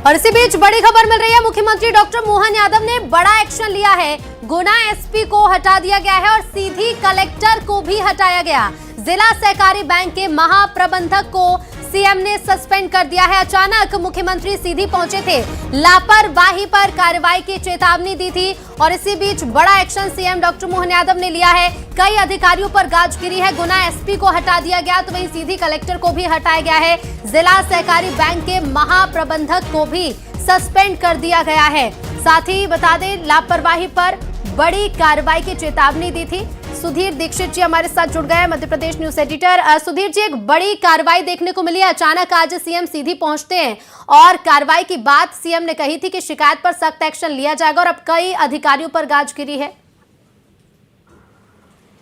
और इसी बीच बड़ी खबर मिल रही है। मुख्यमंत्री डॉक्टर मोहन यादव ने बड़ा एक्शन लिया है। गुना एसपी को हटा दिया गया है और सीधी कलेक्टर को भी हटाया गया। जिला सहकारी बैंक के महाप्रबंधक को सीएम ने सस्पेंड कर दिया है। अचानक मुख्यमंत्री सीधी पहुंचे थे, लापरवाही पर कार्रवाई की चेतावनी दी थी और इसी बीच बड़ा action CM doctor Mohan Yadav ने लिया है। कई अधिकारियों पर गाज गिरी है। गुना एसपी को हटा दिया गया तो वहीं सीधी कलेक्टर को भी हटाया गया है। जिला सहकारी बैंक के महाप्रबंधक को भी सस्पेंड कर दिया गया है। साथ ही बता दें, लापरवाही पर बड़ी कार्रवाई की चेतावनी दी थी। सुधीर दीक्षित जी हमारे साथ जुड़ गए, मध्य प्रदेश न्यूज एडिटर। सुधीर जी, एक बड़ी कार्रवाई देखने को मिली है। अचानक आज सीएम सीधी पहुंचते हैं और कार्रवाई की बात सीएम ने कही थी कि शिकायत पर सख्त एक्शन लिया जाएगा और अब कई अधिकारियों पर गाज गिरी है।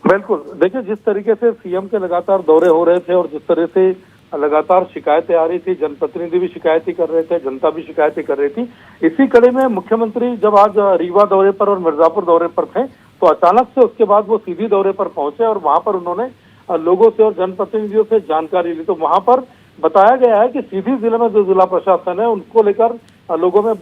बिल्कुल, देखिए जिस तरीके से सीएम के लगातार दौरे हो रहे थे और जिस तरह से लगातार शिकायतें आ रही थी, जनप्रतिनिधि भी शिकायतें कर रहे थे, जनता भी शिकायतें कर रही थी। इसी कड़ी में मुख्यमंत्री जब आज रीवा दौरे पर और मिर्जापुर दौरे पर थे तो अचानक से उसके बाद वो सीधी दौरे पर पहुंचे और वहां पर उन्होंने लोगों से और जनप्रतिनिधियों से जानकारी ली। तो वहां पर बताया गया है कि सीधी जिले में जो जिला प्रशासन है उनको लेकर लोगों में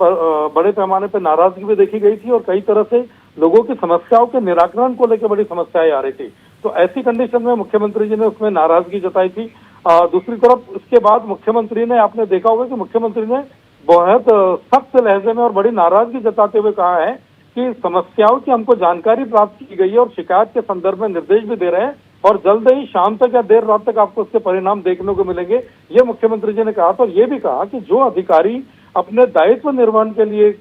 बड़े पैमाने पर नाराजगी भी देखी गई थी और कई तरह से लोगों की समस्याओं के निराकरण को लेकर बड़ी समस्याएं आ रही थी। तो ऐसी कंडीशन में मुख्यमंत्री जी ने उसमें नाराजगी जताई थी। दूसरी तरफ इसके बाद मुख्यमंत्री ने, आपने देखा होगा कि मुख्यमंत्री ने बहुत सख्त लहजे में और बड़ी नाराजगी जताते हुए कहा है कि समस्याओं की हमको जानकारी प्राप्त की गई है और शिकायत के संदर्भ में निर्देश भी दे रहे हैं और जल्द ही शाम तक या देर रात तक आपको उसके परिणाम देखने को मिलेंगे, ये मुख्यमंत्री जी ने कहा। तो ये भी कहा कि जो अधिकारी अपने दायित्व निर्वहन के लिए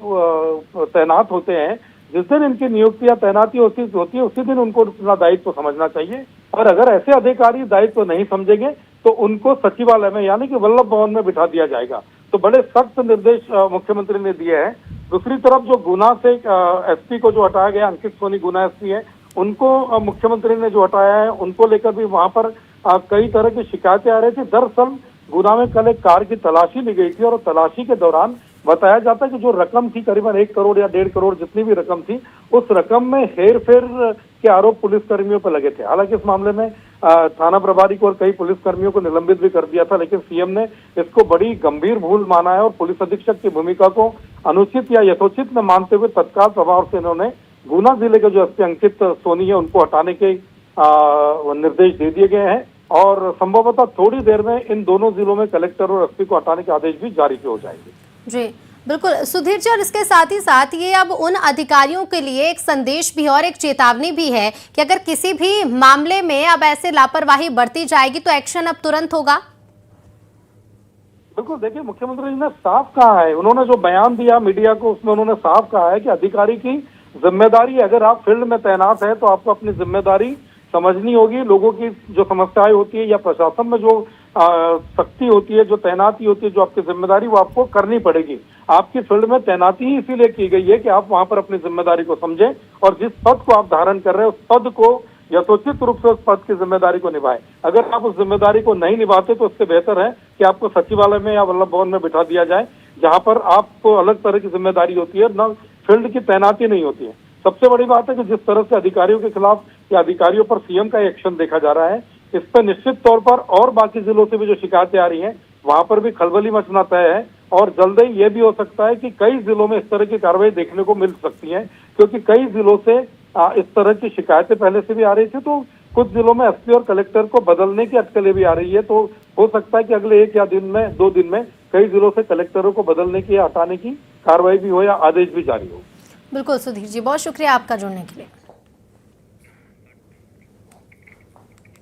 तैनात होते हैं, जिस दिन इनकी नियुक्ति या तैनाती होती है उसी दिन उनको अपना दायित्व समझना चाहिए और अगर ऐसे अधिकारी दायित्व नहीं समझेंगे तो उनको सचिवालय में यानी कि वल्लभ भवन में बिठा दिया जाएगा। तो बड़े सख्त निर्देश मुख्यमंत्री ने दिए हैं। दूसरी तरफ जो गुना से एसपी को जो हटाया गया, अंकित सोनी गुना एसपी है, उनको मुख्यमंत्री ने जो हटाया है उनको लेकर भी वहां पर कई तरह की शिकायतें आ रही थी। दरअसल गुना में कल एक कार की तलाशी ली गई थी और तलाशी के दौरान बताया जाता है कि जो रकम थी करीबन 1 करोड़ या 1.5 करोड़ जितनी भी रकम थी, उस रकम में हेर फेर के आरोप पुलिस कर्मियों पर लगे थे। हालांकि इस मामले में थाना प्रभारी को और कई पुलिस कर्मियों को निलंबित भी कर दिया था, लेकिन सीएम ने इसको बड़ी गंभीर भूल माना है और पुलिस अधीक्षक की भूमिका को अनुचित या यथोचित न मानते हुए तत्काल प्रभाव से इन्होंने गुना जिले के जो एसपी अंकित सोनी है उनको हटाने के निर्देश दे दिए गए हैं और संभवतः थोड़ी देर में इन दोनों जिलों में कलेक्टर और एसपी को हटाने के आदेश भी जारी हो जाएंगे। जी बिल्कुल सुधीर जी, और इसके साथ ही साथ ये अब उन अधिकारियों के लिए एक संदेश भी और एक चेतावनी भी है कि अगर किसी भी मामले में अब ऐसे लापरवाही बढ़ती जाएगी तो एक्शन अब तुरंत होगा। बिल्कुल, देखिए मुख्यमंत्री जी ने साफ कहा है, उन्होंने जो बयान दिया मीडिया को उसमें उन्होंने साफ कहा है कि अधिकारी की जिम्मेदारी, अगर आप फील्ड में तैनात है तो आपको अपनी जिम्मेदारी समझनी होगी। लोगों की जो समस्याएं होती है या प्रशासन में जो शक्ति होती है, जो तैनाती होती है, जो आपकी जिम्मेदारी वो आपको करनी पड़ेगी। आपकी फील्ड में तैनाती ही इसीलिए की गई है कि आप वहां पर अपनी जिम्मेदारी को समझें और जिस पद को आप धारण कर रहे हैं उस पद को यथोचित रूप से उस पद की जिम्मेदारी को निभाएं। अगर आप उस जिम्मेदारी को नहीं निभाते तो उससे बेहतर है कि आपको सचिवालय में या वल्लभ भवन में बिठा दिया जाए, जहां पर आपको अलग तरह की जिम्मेदारी होती है, न फील्ड की तैनाती नहीं होती है। सबसे बड़ी बात है कि जिस तरह से अधिकारियों के खिलाफ या अधिकारियों पर सीएम का एक्शन देखा जा रहा है, इस पर निश्चित तौर पर और बाकी जिलों से भी जो शिकायतें आ रही हैं वहां पर भी खलबली मचना तय है और जल्द ही ये भी हो सकता है कि कई जिलों में इस तरह की कार्रवाई देखने को मिल सकती है, क्योंकि कई जिलों से इस तरह की शिकायतें पहले से भी आ रही थी। तो कुछ जिलों में एसपी और कलेक्टर को बदलने की अटकलें भी आ रही है। तो हो सकता है कि अगले 1 या 2 दिन में कई जिलों से कलेक्टरों को बदलने की या हटाने की कार्रवाई भी हो या आदेश भी जारी हो। बिल्कुल सुधीर जी, बहुत शुक्रिया आपका जुड़ने के लिए।